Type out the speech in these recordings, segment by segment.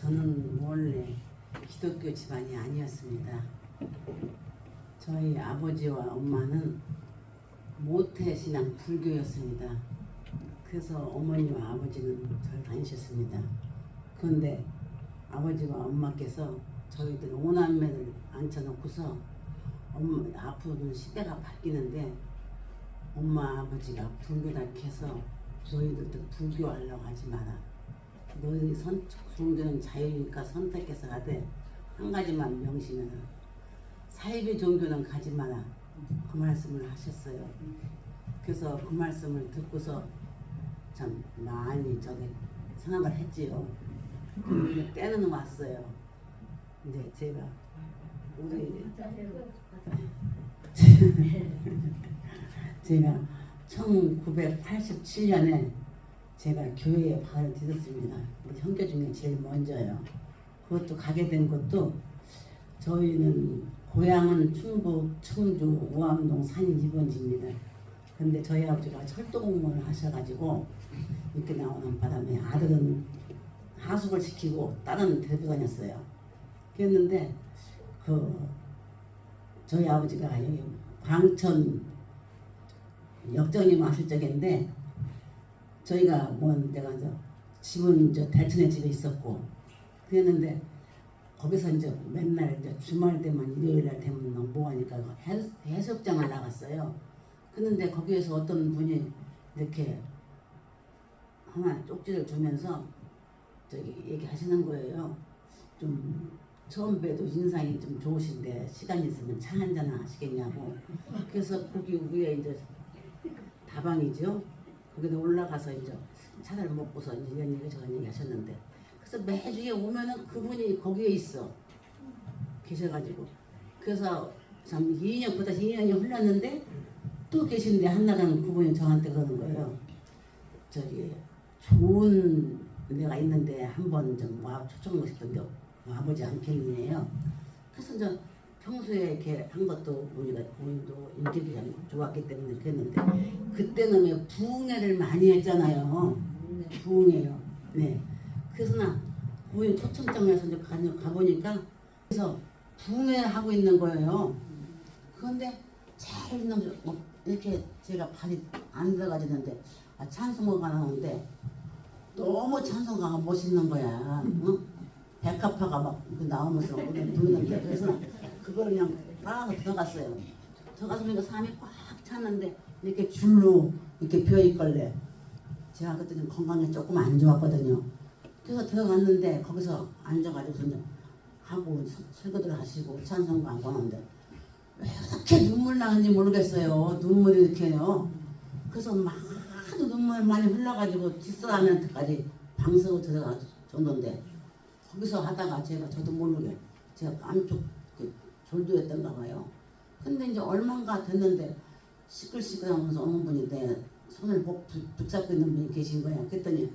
저는 원래 기독교 집안이 아니었습니다. 저희 아버지와 엄마는 모태신앙 불교였습니다. 그래서 어머니와 아버지는 잘 다니셨습니다. 그런데 아버지와 엄마께서 저희들 오남매를 앉혀놓고서 앞으로는 시대가 바뀌는데 엄마 아버지가 불교다 해서 너희들도 불교하려고 하지 마라. 너희 종교는 자유니까 선택해서 가되 한 가지만 명심해라. 사이비 종교는 가지 마라. 그 말씀을 하셨어요. 그래서 그 말씀을 듣고서 참 많이 저기 생각을 했지요. 근데 때는 왔어요. 이제 제가 우리 제가 1987년에 제가 교회에 발을 디뎠습니다. 우리 형제 중에 제일 먼저요. 그것도 가게 된 것도 저희는 고향은 충북 청주 우암동 산 2번지입니다. 근데 저희 아버지가 철도 공무원을 하셔가지고 이렇게 나오는 바람에 아들은 하숙을 시키고 딸은 데리고 다녔어요. 그랬는데 저희 아버지가 여기 광천 역정이 왔을 적인데 저희가 내가 집은 대천에 집에 있었고 그랬는데 거기서 이제 맨날 이제 주말 되면 일요일날 되면 뭐 하니까 해수욕장을 나갔어요. 그런데 거기에서 어떤 분이 이렇게 하나 쪽지를 주면서 저기 얘기하시는 거예요. 좀 처음 뵈도 인상이 좀 좋으신데 시간 있으면 차 한잔 하시겠냐고. 그래서 거기 위에 이제 다방이죠. 거기다 올라가서 이제 차를 먹고서 이제 이런 얘기 저런 얘기 하셨는데 그래서 매주에 오면은 그분이 거기에 있어 계셔가지고 그래서 참 2년이 흘렀는데 또 계신데 한나라는 그분이 저한테 그러는 거예요. 저기 좋은 데가 있는데 한번 좀 와 초청하고 싶은데 아버지 않겠니에요. 그래서 이제 평소에 이렇게 한 것도 우리가 본인도 인격이 좋았기 때문에 그랬는데 그때는 왜 부흥회를 많이 했잖아요. 부흥회요. 네. 그래서 나 부흥 초청장에서 이제 가보니까 그래서 부흥회를 하고 있는 거예요. 그런데 제일 이렇게 제가 발이 안 들어가지는데 찬송가가 나오는데 너무 찬송가가 멋있는 거야. 응? 백합화가 막 나오면서 부르는데 그래서 그걸 그냥 따라서 들어갔어요. 들어가서 보니까 사람이 꽉 찼는데 이렇게 줄로 이렇게 비어있걸래. 제가 그때 좀 건강이 조금 안 좋았거든요. 그래서 들어갔는데 거기서 앉아가지고 이제 하고 설교들 하시고 찬송가 하고 하는데 왜 이렇게 눈물 나는지 모르겠어요. 눈물이 이렇게요. 그래서 막 하도 눈물 많이 흘러가지고 뒷사람한테까지 방석으로 들어갈 정도인데 거기서 하다가 저도 모르게 제가 깜짝 졸도했던가 봐요. 근데 이제 얼마인가 됐는데 시끌시끌하면서 어느 분이 내 손을 붙잡고 있는 분이 계신 거야. 그랬더니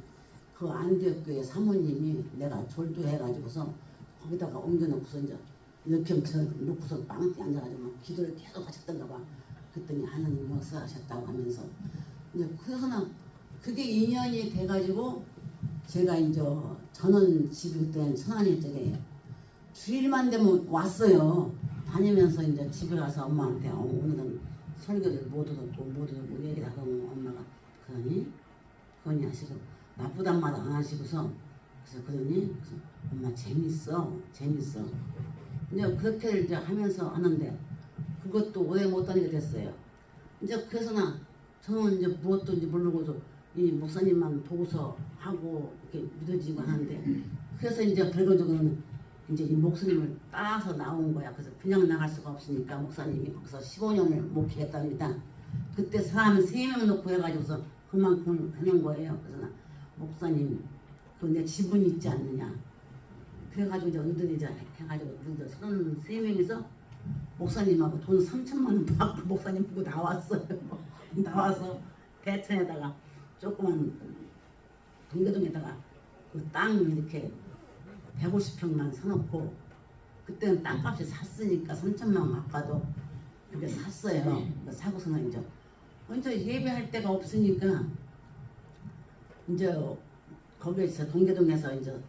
그 안디옥교회 사모님이 내가 졸도해가지고서 거기다가 옮겨놓고서 이제 이렇게 놓고서 빵 앉아가지고 기도를 계속 하셨던가 봐. 그랬더니 하나님 역사하셨다고 하면서 이제 그래서는 그게 인연이 돼가지고 제가 이제 저는 집이 그때는 천안이 쪽에 주일만 되면 왔어요. 다니면서 이제 집에 가서 엄마한테 오늘은 설교를 못 듣고 얘기를 하고 엄마가 그러니 하시고 나쁘단 말 안 하시고서 그러니 엄마 재밌어 이제 그렇게 이제 하면서 하는데 그것도 오래 못 다니게 됐어요. 이제 그래서 저는 이제 무엇도 이제 모르고서 이 목사님만 보고서 하고 이렇게 믿어지고 하는데 그래서 이제 결과적으로는 이제 이 목사님을 따라서 나온 거야. 그래서 그냥 나갈 수가 없으니까 목사님이 거기서 15년을 목회했답니다. 그때 사람 3명 놓고 해가지고서 그만큼 하는 거예요. 그래서 나 목사님 내 지분이 있지 않느냐. 그래가지고 이제 은둔이 해가지고 33명이서 목사님하고 돈 3천만 원 받고 목사님 보고 나왔어요. 나와서 대천에다가 조그만 동계동에다가 그 땅 이렇게 150평만 사놓고 그때는 땅값이 샀으니까 3천만 원 아까도 그렇게 샀어요. 사고서는 이제 예배할 데가 없으니까 이제 거기에서 동계동에서 이제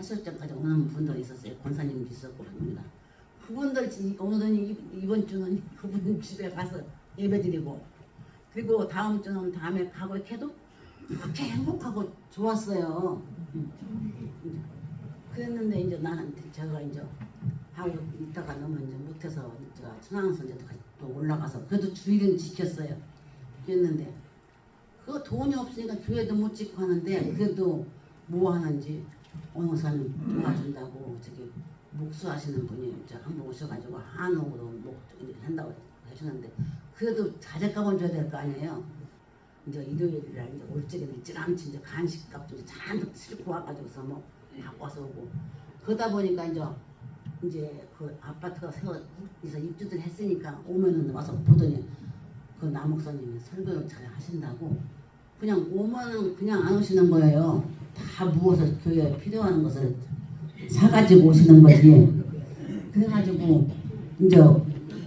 해수욕장까지 오는 분들이 있었어요. 권사님도 있었고 합니다. 그분들 오늘은 이번 주는 그분 집에 가서 예배드리고, 그리고 다음 주는 다음에 가고 이렇게 해도 그렇게 행복하고 좋았어요. 그랬는데 이제 나는 제가 이제 하고 있다가 너무 이제 못해서 제가 천안에서 이제 또 올라가서 그래도 주일은 지켰어요. 그랬는데 그 돈이 없으니까 교회도 못 짓고 하는데, 그래도 뭐 하는지 어느 목사님 도와준다고 저기 목수하시는 분이 이제 한번 오셔가지고 한옥으로 목 한다고 해주는데, 그래도 자재값은 줘야 될 거 아니에요. 이제 일요일이라 이제 올 적에는 일찌감치 이제 간식값도 잔뜩 싣고 와가지고서 뭐 갖고 와서 오고, 그러다 보니까 이제 그 아파트가 새서 입주들 했으니까 오면은 와서 보더니 그 남목사님이 설교를 잘 하신다고 그냥 오면은 그냥 안 오시는 거예요. 다 모아서 교회에 필요한 것을 사가지고 오시는 거지. 그래가지고 이제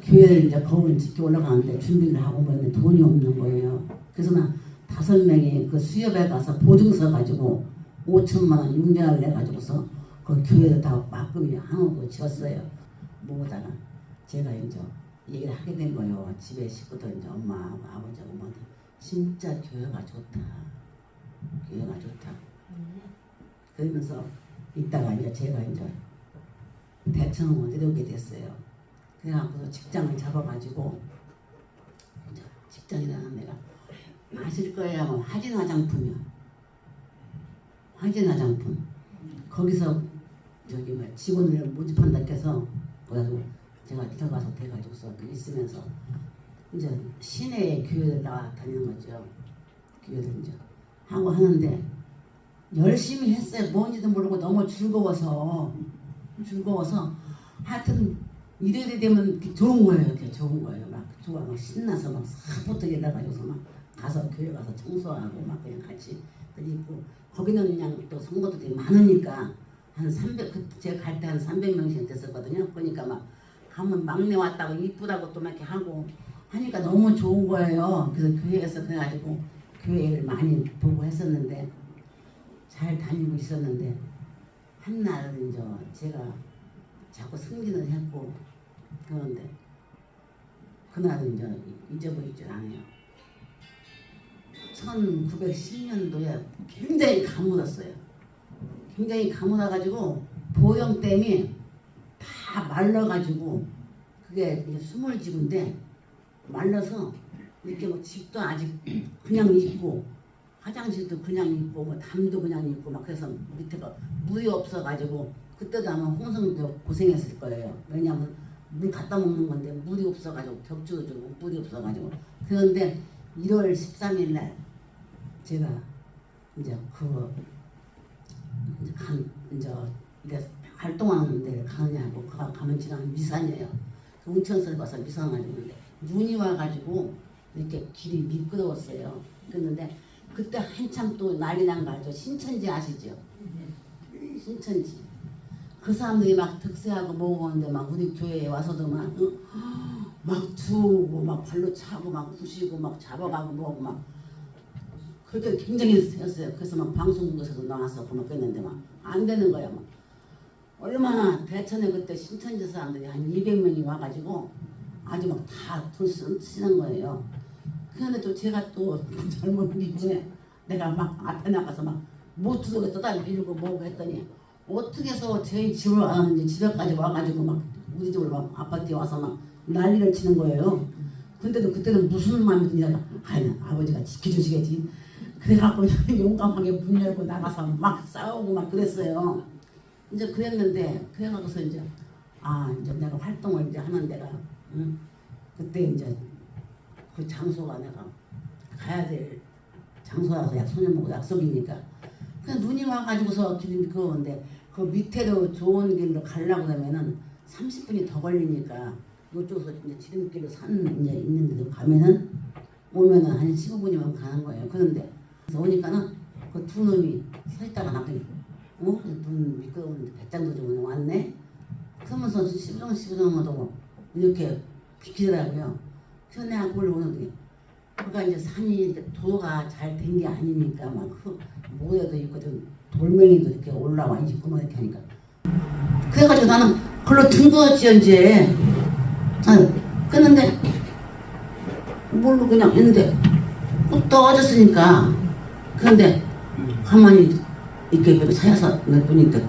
교회를 이제 거울을 짓게 올라가는데 준비를 하고 보면 돈이 없는 거예요. 그래서 난 5명이 그 수협에 가서 보증서 가지고 5천만 원 융자를 내가지고서 그 교회를 다 막금이 한옥을 지었어요. 뭐다가 제가 이제 얘기를 하게 된 거예요. 집에 식구들 이제 엄마, 아버지, 어머니 진짜 교회가 좋다. 교회가 좋다. 그러면서 있다가 이제 제가 이제 대천으로 내려오게 됐어요. 그래갖고 직장을 잡아가지고 이제 직장이라는 데가 아실 거예요. 화진 화장품이요. 화진 화장품. 거기서 저기 뭐 직원을 모집한다 해서 그래가지고 제가 들어가서 돼가지고서 있으면서 이제 시내에 교회를 나다니는 거죠. 교회를 이제 하고 하는데 열심히 했어요. 뭔지도 모르고 너무 즐거워서 하여튼 일요일이 되면 좋은 거예요. 이렇게 좋은 거예요. 막 좋아, 막 신나서 막 사부터 나가지고서 막 가서 교회 가서 청소하고 막 그냥 같이 있고, 거기는 그냥 또 성도들이 많으니까 한 300, 제가 갈 때 한 300명씩 됐었거든요. 그러니까 막 가면 막내 왔다고 이쁘다고 또 막 이렇게 하고 하니까 너무 좋은 거예요. 그래서 교회에서 그래가지고 교회를 많이 보고 했었는데 잘 다니고 있었는데, 한날은 이제 제가 자꾸 승진을 했고 그런데 그날은 이제 잊어버리질 않아요. 1910년도에 굉장히 가물었어요. 굉장히 가물어가지고 보령댐이 다 말라가지고 그게 이제 스몰집인데 말라서 이렇게 뭐 집도 아직 그냥 있고 화장실도 그냥 있고 뭐 담도 그냥 있고 막 그래서 밑에가 물이 없어가지고 그때도 아마 홍성도 고생했을 거예요. 왜냐하면 물 갖다 먹는 건데 물이 없어가지고 벽주도 주고 물이 없어가지고. 그런데 1월 13일 날 제가 이제 이제 이래 활동하는 데를 가느냐고 가면 지금 미산이에요. 운천선을 가서 미산 가지고는데 눈이 와가지고 이렇게 길이 미끄러웠어요. 그랬는데 그때 한참 또 난리 난 거 알죠? 신천지 아시죠? 신천지. 그 사람들이 막 득세하고 뭐고 하는데 막 우리 교회에 와서도 막 두고 막 발로 차고 막 부시고 막 잡아가고 뭐고 막 그때 굉장히 세었어요. 그래서 막 방송국에서도 나와서 막 그랬는데 막 안 되는 거야. 막 얼마나 대천에 그때 신천지 사람들이 한 200명이 와가지고 아주 막 다 돈 쓰는 거예요. 그런데 또 제가 또 젊은 기분에 내가 막 앞에 나가서 막 모투도 떠다 밀고 뭐고 했더니 어떻게 해서 저희 집을 왔는지 집에까지 와가지고 막 우리 집으로 막 아파트에 와서 막 난리를 치는 거예요. 근데도 그때는 무슨 마음이 드냐면 아버지가 지켜주시겠지. 그래갖고 용감하게 문 열고 나가서 막 싸우고 막 그랬어요. 이제 그랬는데 그래가지고서 이제 이제 내가 활동을 이제 하는 데가 그때 이제 그 장소가 내가 가야 될 장소라서 소년보고 약속이니까 그냥 눈이 와가지고서 길이 미끄러운데 그 밑에로 좋은 길로 가려고 하면은 30분이 더 걸리니까 이쪽에서 이제 지름길로 산 이제 있는 데도 가면은 오면은 한 15분이면 가는 거예요. 그런데 그래서 오니까는 그 두 놈이 서 있다가 나더니 눈 미끄러운데 배짱도 좀 왔네. 그러면서 시부정시부정하고 이렇게 비키더라고요. 그래서 내가 그걸 오는데 그가 이제 산이 도로가 잘 된 게 아니니까 막 모래도 있고 좀 돌멩이도 이렇게 올라와 이제 구멍 이렇게 하니까 그래가지고 나는 그걸로 둥그었지 이제. 끊는데 뭘로 그냥 했는데 떨어졌으니까. 그런데 가만히 이렇게 찾아서 보니까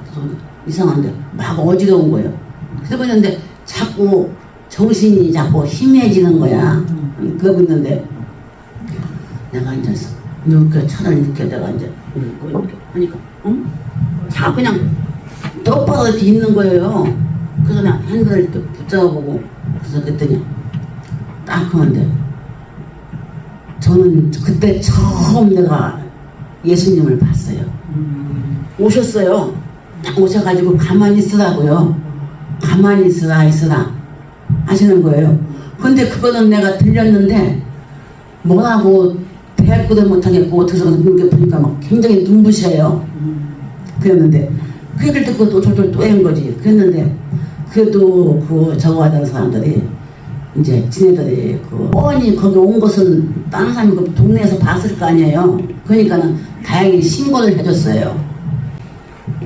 이상한데 막 어지러운 거예요. 그래서 그랬는데 자꾸 정신이 자꾸 희미해지는 거야. 그러고 있는데 내가 이제 이렇게 차를 이렇게 내가 이제 이렇게 하니까 자꾸 그냥 똑바로 이렇게 있는 거예요. 그래서 그냥 핸들을 이렇게 붙잡아보고 그래서 그랬더니 딱 하는데 저는 그때 처음 내가 예수님을 봤어요. 오셨어요. 딱 오셔가지고 가만히 있으라고요. 가만히 있으라 하시는 거예요. 근데 그거는 내가 들렸는데 뭐라고 대꾸도 못하겠고 어떻게 이렇게 보니까 막 굉장히 눈부셔요. 그랬는데 그 얘기를 듣고 또 저절 또 한 거지. 그랬는데 그래도 그 저거 하던 사람들이 이제 지네들이 그 뻔히 거기 온 것은 다른 사람이 그 동네에서 봤을 거 아니에요. 그러니까는 다행히 신고를 해줬어요.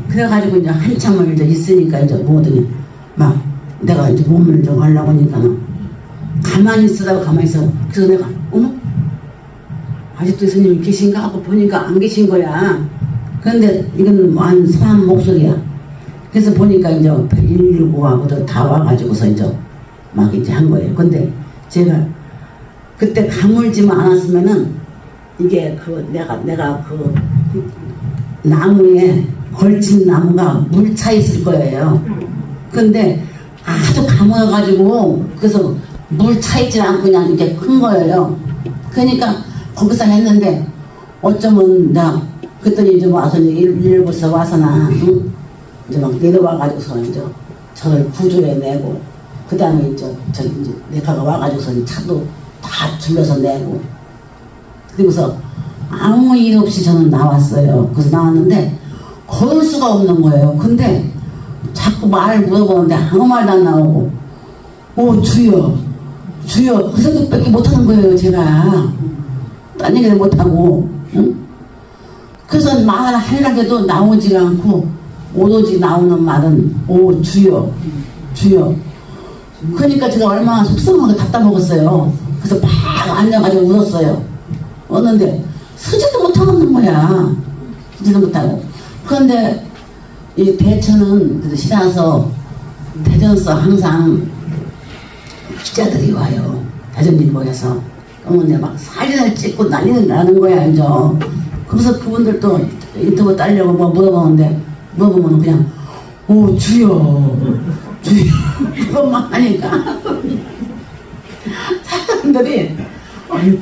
그래가지고 이제 한참을 이제 있으니까 이제 뭐더니 막 내가 이제 몸을 좀 하려고 하니까는 가만히 있으라고 가만히 있어. 그래서 내가 어머 아직도 스님이 계신가 하고 보니까 안 계신 거야. 그런데 이건 완 사람 목소리야. 그래서 보니까 이제 119하고도 다 와가지고서 이제 막 이제 한 거예요. 근데 제가 그때 가물지만 않았으면은 이게 그 내가 그 나무에 걸친 나무가 물 차 있을 거예요. 근데 아주 가물어가지고 그래서 물 차 있지 않고 그냥 이렇게 큰 거예요. 그러니까 거기서 했는데 어쩌면 나 그랬더니 이제 와서 일부서 와서나 이제 막 내려와가지고서 이제 저를 구조해 내고 그 다음에 이제 내가가 와가지고서 차도 다 줄여서 내고 그리고서 아무 일 없이 저는 나왔어요. 그래서 나왔는데 걸을 수가 없는 거예요. 근데 자꾸 말을 물어보는데 아무 말도 안 나오고 주여 그 생각밖에 못하는 거예요. 제가 딴 얘기를 못하고 그래서 말을 하려고 해도 나오지가 않고 오로지 나오는 말은 주여 그러니까 제가 얼마나 속상하게 갖다 먹었어요. 그래서 막 앉아가지고 울었어요. 울었는데 서지도 못하는 거야. 서지도 못하고. 그런데 이 대천은 그래도 시라서 대전서 항상 기자들이 와요. 대전일 모여서. 그러면 막 사진을 찍고 난리는 나는 거야 이제. 그래서 그분들도 인터뷰 따려고 뭐 물어보는데 물어보면 그냥 주여 그것만 하니까 사람들이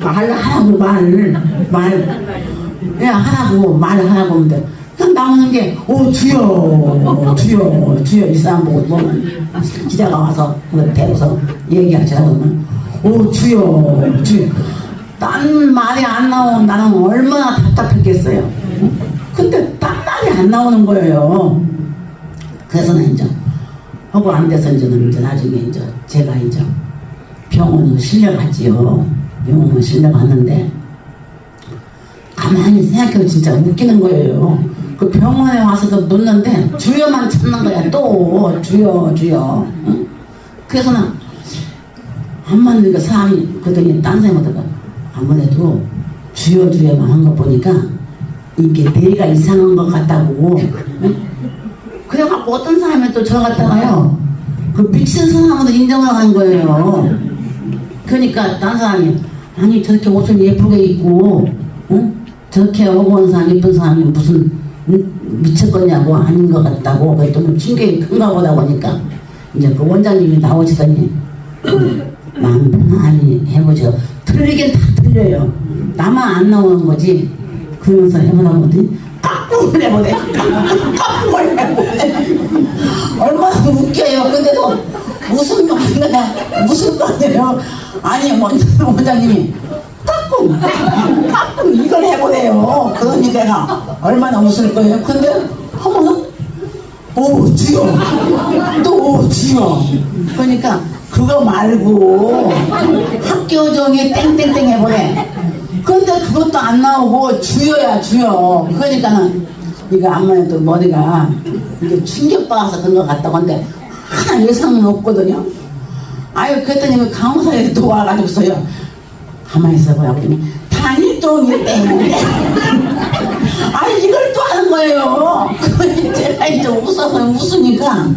말하라고 말을 하라고 하는데 그냥 나오는 게 주여 이 사람 보고 보면 기자가 와서 대고서 얘기하자고 하면 주여 딴 말이 안 나오면 나는 얼마나 답답했겠어요. 근데 딴 말이 안 나오는 거예요. 그래서 이제 하고 안 돼서 이제 나중에 이제 제가 이제 병원을 실려갔지요. 병원을 실려갔는데 가만히 생각해보면 진짜 웃기는 거예요. 그 병원에 와서도 묻는데 주여만 찾는 거야. 또 주여. 응? 그래서는 안 맞는 그 사람이 그랬더니 딴 사람하다가 아무래도 주여만 한 거 보니까 이게 뇌가 이상한 것 같다고. 응? 그래갖고 어떤 사람이 또 저 갖다가요 그 미친 사람으로 인정을 한 거예요. 그러니까 딴 사람이 아니 저렇게 옷을 예쁘게 입고 저렇게 어거운 사람 예쁜 사람이 무슨 미쳤거냐고 아닌 것 같다고 그랬더니 충격이 큰가 보다 보니까 이제 그 원장님이 나오시더니 마음 편안히 해보죠. 틀리긴 다 틀려요. 나만 안 나오는 거지. 그러면서 해보라고 하더니 깍꿍을 해보네. 깍꿍을 해보네. 얼마나 웃겨요. 근데도 무슨 말이에요. 아니 원장님이 깍꿍 이걸 해보네요. 그러니 내가 얼마나 웃을 거예요. 근데 하면은 주여 또 주여. 그러니까 그거 말고 학교종이 땡땡땡 해보래. 근데 그것도 안 나오고 주여야 주여. 그러니까는 이거 안만 또 머리가 이게 충격받아서 그런 것 같다고 하는데 하나 예상은 없거든요. 아유 그랬더니 그 강호사에 또 와가지고서요. 가만히 있어보라고 그러니 단일동이 때문에 아 이걸 또 하는 거예요. 그걸 제가 이제 웃어서 웃으니까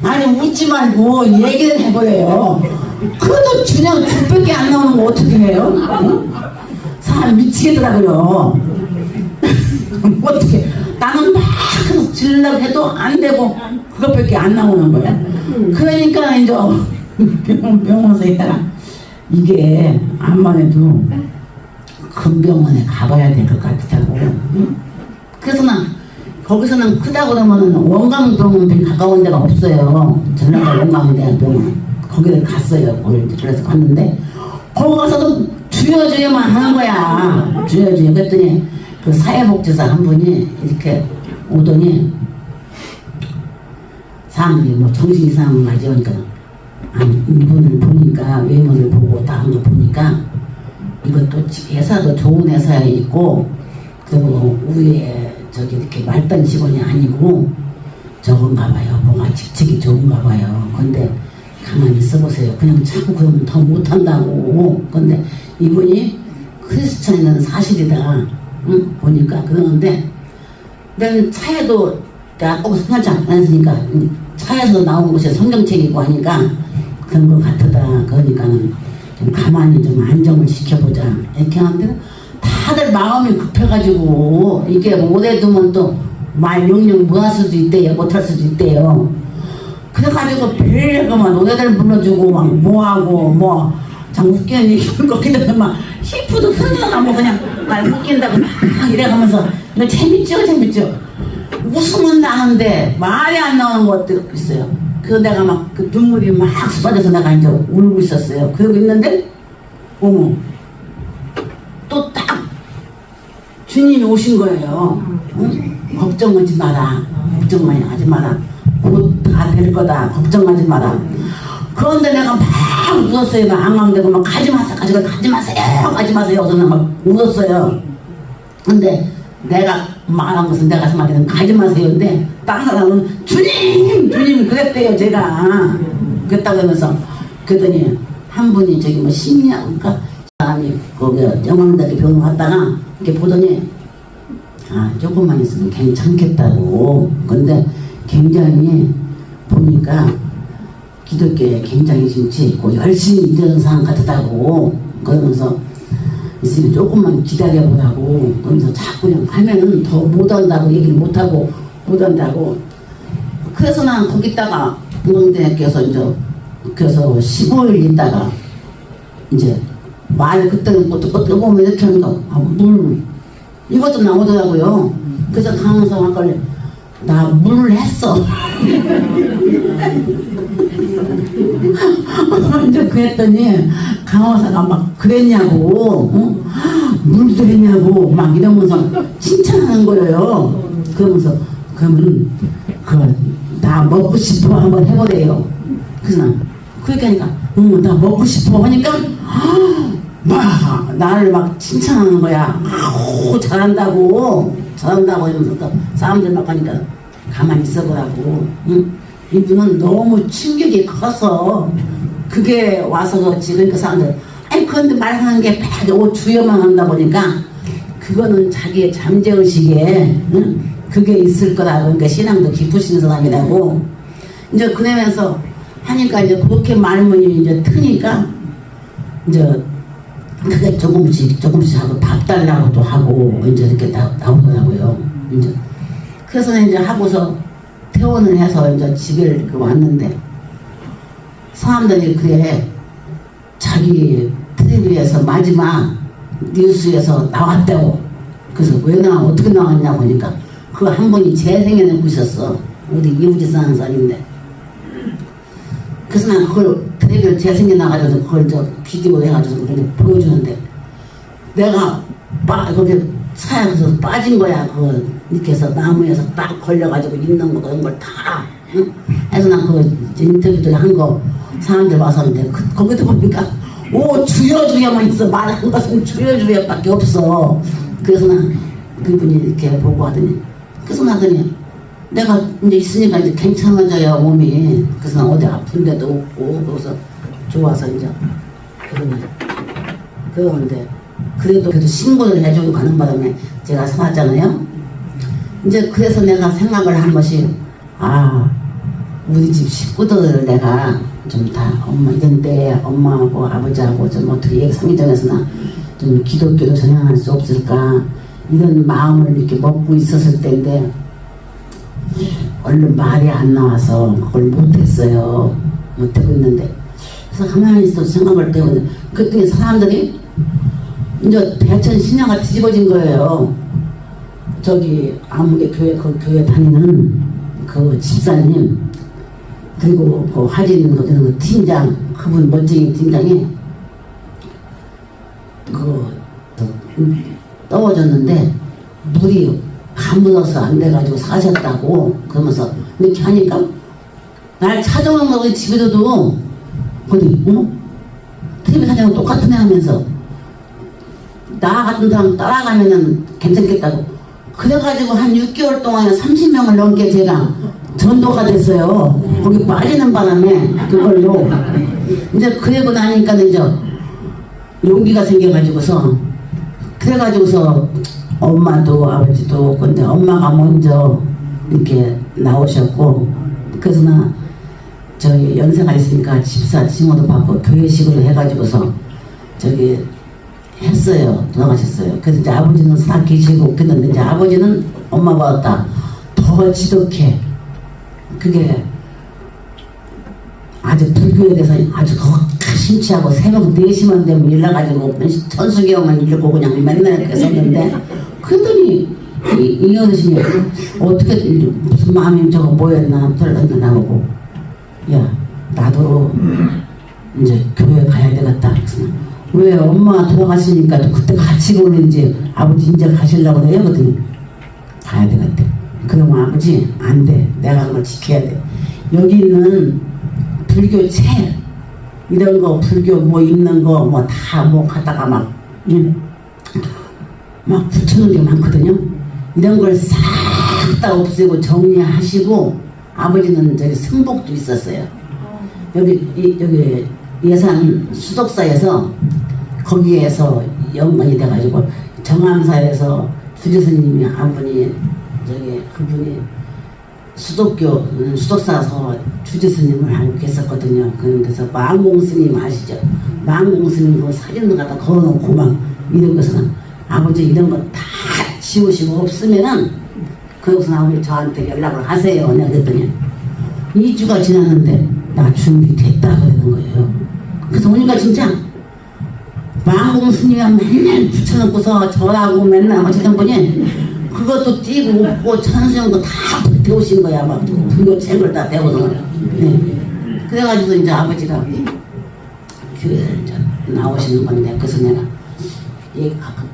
아니 웃지 말고 얘기를 해보래요. 그래도 그냥 둘밖에 안 나오는 거 어떻게 해요? 응? 사람 미치겠더라고요. 어떻게 나는 막 질려고 해도 안 되고 그것밖에 안 나오는 거야. 그러니까 이제 병원에서 있다가 이게 암만 해도 큰 병원에 가봐야 될 것 같다고. 응? 그래서 난 거기서는 크다고 그러면 원광병원 가까운 데가 없어요. 전라도 원광대병원 거기를 갔어요. 그래서 갔는데 거기 가서도 주여주여만 하는 거야. 주여주여. 그랬더니 그 사회복지사 한 분이 이렇게 오더니 사람들이 뭐 정신 이상한 말이지. 그러니까 아니 이분을 보니까 외모를 보고 다 한 거 보니까 이것도 회사도 좋은 회사에 있고 그리고 위에 저기 이렇게 말단 직원이 아니고 저건가 봐요. 뭔가 직책이 좋은가 봐요. 근데 가만히 있어보세요. 그냥 자꾸 그러면 더 못한다고. 근데 이분이 크리스찬은 사실이다. 응? 보니까 그러는데 난 차에도 내가 꼭 생각지 않았으니까 차에서 나온 것이 성경책이고 하니까 그런 것 같다. 그러니까는 좀 가만히 좀 안정을 시켜보자. 이렇게 하는데 다들 마음이 급해가지고 이게 오래 두면 또 말 영영 못할 수도 있대요. 못할 수도 있대요. 그래가지고 별거만 노래들 불러주고 막 뭐하고 뭐 참 웃기는 얘기 거기다가 막 히프도 흔들어가고 그냥 날 웃긴다고 막 이래가면서 너 재밌죠 재밌죠. 웃음은 나는데 말이 안 나오는 것도 있어요. 그래서 내가 막 그 눈물이 막 쏟아져서 내가 이제 울고 있었어요. 그러고 있는데 어머 또 딱 주님이 오신 거예요. 응? 걱정하지 마라. 걱정만 하지 마라. 곧 다 될 거다. 걱정하지 마라. 그런데 내가 막 웃었어요. 막 앙앙대고 막 가지 마세요. 가지 마세요. 그래서 막 웃었어요. 근데 내가 말한 것은 내가 말하는 가지 마세요. 근데 다른 사람은 주님 그랬대요. 제가 그랬다고 하면서 그랬더니 한 분이 저기 뭐 심리학과 사람이 거기 영광대학교 병원 갔다가 이렇게 보더니 아 조금만 있으면 괜찮겠다고. 근데 굉장히 보니까 기독교에 굉장히 진짜 있고 열심히 일하는 사람 같다고. 그러면서 있으면 조금만 기다려보라고. 그러면서 자꾸 그냥 하면은 더 못한다고 얘기를 못하고 못한다고. 그래서 난 거기다가 영광대학교에서 이제 그래서 15일 있다가 이제 말 그때는 또 보면 이렇게 하니까 물 이것도 나오더라고요. 그래서 강원서 아까 나 물을 했어. 이제 그랬더니 강호사가 막 그랬냐고, 어? 물도 했냐고 막 이러면서 칭찬하는 거예요. 그러면서 그러면 나 먹고 싶어 한번 해보래요. 그래서 그렇게 하니까 나 먹고 싶어 하니까 막 나를 막 칭찬하는 거야. 아우 잘한다고 이러면서 또 사람들 막 하니까 가만히 있어보라고. 응? 이분은 너무 충격이 커서 그게 와서 그렇지. 그러니까 사람들 아니 그런데 말하는 게 막 주여만 한다 보니까 그거는 자기의 잠재의식에 응? 그게 있을 거다. 그러니까 신앙도 깊으신 사람이라고. 이제 그러면서 하니까 이제 그렇게 말문이 이제 트니까 이제 그게 조금씩 하고 밥 달라고도 하고 이제 이렇게 나오더라고요. 이제 그래서 이제 하고서 퇴원을 해서 이제 집에 왔는데 사람들이 그래 자기 텔레비에서 마지막 뉴스에서 나왔다고. 그래서 왜 어떻게 나왔냐 보니까 그 한 분이 재생해내고 있었어. 우리 이우지 사는 사람인데. 그래서 난 그걸 텔레비를 재생해 나가지고 그걸 저 비디오 해가지고 그렇게 보여주는데 내가 그렇게 사약에서 빠진 거야. 그거 이렇게 해서 나무에서 딱 걸려가지고 있는 거 그런 걸 다. 응? 해서 난 그 인터뷰들 한 거 사람들 와서 하는데 거기도 보니까 주여만 있어. 말한 것은 주여밖에 없어. 그래서 난 그분이 이렇게 보고 하더니 그래서 나더니 내가 이제 있으니까 이제 괜찮아져요 몸이. 그래서 어디 아픈 데도 없고 그래서 좋아서 이제 그러는데 그래도 신고를 해주고 가는 바람에 제가 사왔잖아요. 이제 그래서 내가 생각을 한 것이 우리 집 식구들을 내가 좀 다 엄마 이런데 엄마하고 아버지하고 좀 어떻게 상의정에서나 좀 기독교로 전향할 수 없을까 이런 마음을 이렇게 먹고 있었을 때인데 얼른 말이 안 나와서 그걸 못했어요. 못하고 있는데 그래서 가만히 있어 생각을 때문에 그랬더니 사람들이 이제 대천 신야가 뒤집어진 거예요. 저기 아무개 교회 그 교회 다니는 그 집사님 그리고 그 화진 그 팀장 그분 멋쟁이 팀장이 떨어졌는데 물이 가물어서 안 돼가지고 사셨다고 그러면서 이렇게 하니까 날 찾아오는 거 우리 집에서도 어디 TV 사장은 똑같은 애 하면서 나 같은 사람 따라가면은 괜찮겠다고 그래가지고 한 6개월 동안에 30명을 넘게 제가 전도가 됐어요. 거기 빠지는 바람에 그걸로 이제 그러고 나니까 이제 용기가 생겨가지고서 그래가지고서 엄마도 아버지도 근데 엄마가 먼저 이렇게 나오셨고 그래서 나 저희 연세가 있으니까 집사 칭호도 받고 교회식으로 해가지고서 저기 했어요. 돌아가셨어요. 그래서 이제 아버지는 살아계시고 그랬는데 이제 아버지는 엄마보다 더 지독해. 그게 아주 불교에 대해서 아주 심취하고 새벽 4시만 되면 일나가지고 천수경만 읽고 그냥 맨날 그렇게 썼는데 그랬더니 이 어르신이 어떻게 무슨 마음이 저거 뭐였나 털었나 나오고 야 나도 이제 교회 가야 되겠다. 그래서 왜 엄마 돌아가시니까 또 그때 같이 보는지 아버지 이제 가시려고 해요. 그랬더니 가야 되겠대. 그러면 아버지 안 돼. 내가 그걸 지켜야 돼. 여기 있는 불교 책 이런 거 불교 뭐 있는 거 뭐 다 뭐 갖다가 막 붙여놓은 게 많거든요. 이런 걸 싹 다 없애고 정리하시고 아버지는 저기 승복도 있었어요. 여기 예산 수덕사에서 거기에서 연관이 돼가지고 정암사에서 주지스님이 한 분이 저기 그분이 수덕사서 주지스님을 알고 계셨거든요. 그래서 망공스님 아시죠? 망공스님 그 사진을 갖다 걸어놓고 막 이런 것은 아버지 이런 거 다 지우시고 없으면은 그것은 아버지 저한테 연락을 하세요. 내가 그랬더니 2주가 지났는데 나 준비됐다 그러는 거예요. 그래서 오니까 진짜 망공 스님이 맨날 붙여놓고서 저라고 맨날 하시던 분이 그것도 띄고 웃고 천수형도 다 배우신 거야. 막 불교 책을 다 배워서. 네. 그래가지고 이제 아버지가 교회에 이제 나오시는 건데 그래서 내가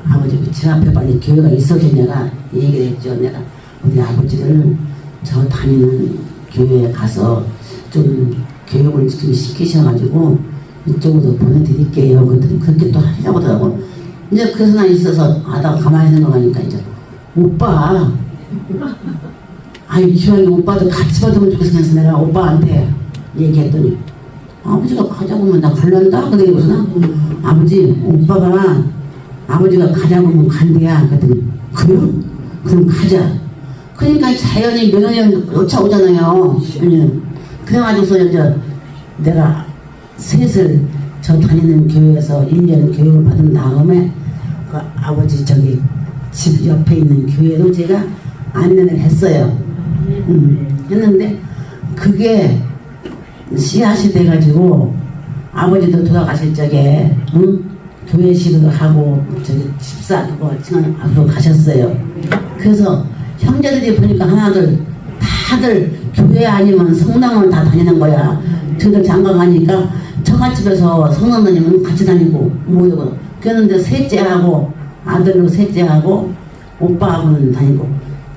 아버지 집 앞에 빨리 교회가 있어도 내가 얘기를 했죠. 내가 우리 아버지를 저 다니는 교회에 가서 좀 교육을 좀 시키셔가지고 이쪽으로 보내드릴게요. 그렇게 또 하려고 하더라고. 이제 그래서 난 있어서 하다가 가만히 생각하니까 이제 오빠 기왕이 오빠도 같이 받으면 좋겠어. 내가 오빠한테 얘기했더니 아버지가 가자고 하면 나 갈란다? 그러고서 아버지 오빠가 아버지가 가자고 하면 간대야. 그랬더니 그래요? 그럼 가자. 그러니까 자연히 몇 년이 쫓아오잖아요. 그래가지고서 이제 내가 셋을 저 다니는 교회에서 1년 교육을 받은 다음에 그 아버지 저기 집 옆에 있는 교회로 제가 안내를 했어요. 했는데 그게 씨앗이 돼가지고 아버지도 돌아가실 적에 교회식으로 하고 저기 집사 그거 앞으로 가셨어요. 그래서 형제들이 보니까 하나들 다들 교회 아니면 성당을 다 다니는 거야. 저들 장가 가니까 처갓집에서 성당다니면 같이 다니고 모이고 그랬는데 셋째하고 아들로 셋째하고 오빠하고는 다니고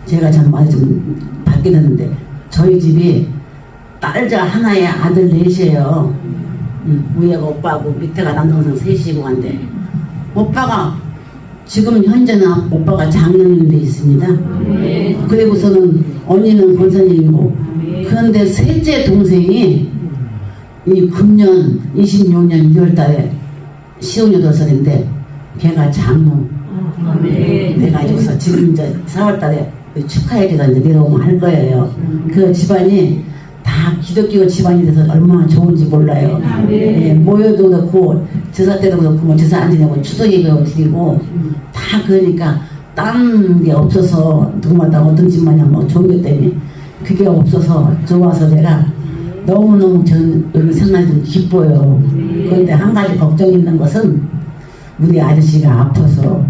제가 참 많이 좀 받게 됐는데 저희 집이 딸자 하나에 아들 넷이에요. 위에가 오빠하고 밑에가 남동생 셋이고 한데 오빠가 지금 현재는 오빠가 장로님 돼 있습니다. 그리고서는 언니는 권사님이고, 그런데 셋째 동생이 이 금년 26년 2월달에 58살인데 걔가 장로. 내가지고서 지금 이제 4월달에 축하해줘서 이제 내려오면 할 거예요. 그 집안이 다 기독교 집안이 돼서 얼마나 좋은지 몰라요. 예, 모여도 그렇고 제사 때도 그렇고 뭐 제사 안 지내고 추석 예배도 드리고 다 그러니까 딴 게 없어서 누구마다 어떤 집마냐 뭐 좋은 것 때문에 그게 없어서 좋아서 제가 너무너무 저는 여기 생각이 좀 기뻐요. 그런데 한 가지 걱정 있는 것은 우리 아저씨가 아파서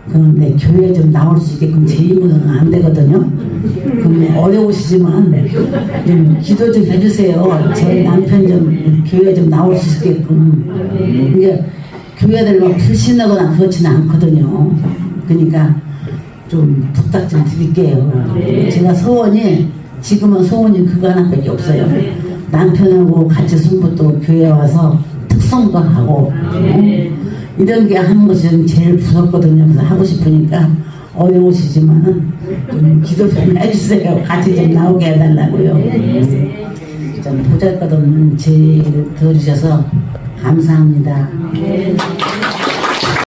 그런데 교회에 좀 나올 수 있게끔 제 힘으로는 안 되거든요. 그럼 어려우시지만 좀 기도 좀 해주세요. 저희 남편 좀 교회에 좀 나올 수 있게끔. 이게 교회들 막 불신하거나 그렇지는 않거든요. 그러니까 좀 부탁 좀 드릴게요. 제가 소원이 지금은 소원이 그거 하나밖에 없어요. 남편하고 같이 손붙고 교회 와서 특성도 하고 이런 게 하는 것이 좀 제일 부럽거든요. 그래서 하고 싶으니까 어려우시지만은 좀 기도 좀 해주세요. 같이 좀 나오게 해달라고요. 좀 보잘것없는 제의를 들어주셔서 감사합니다.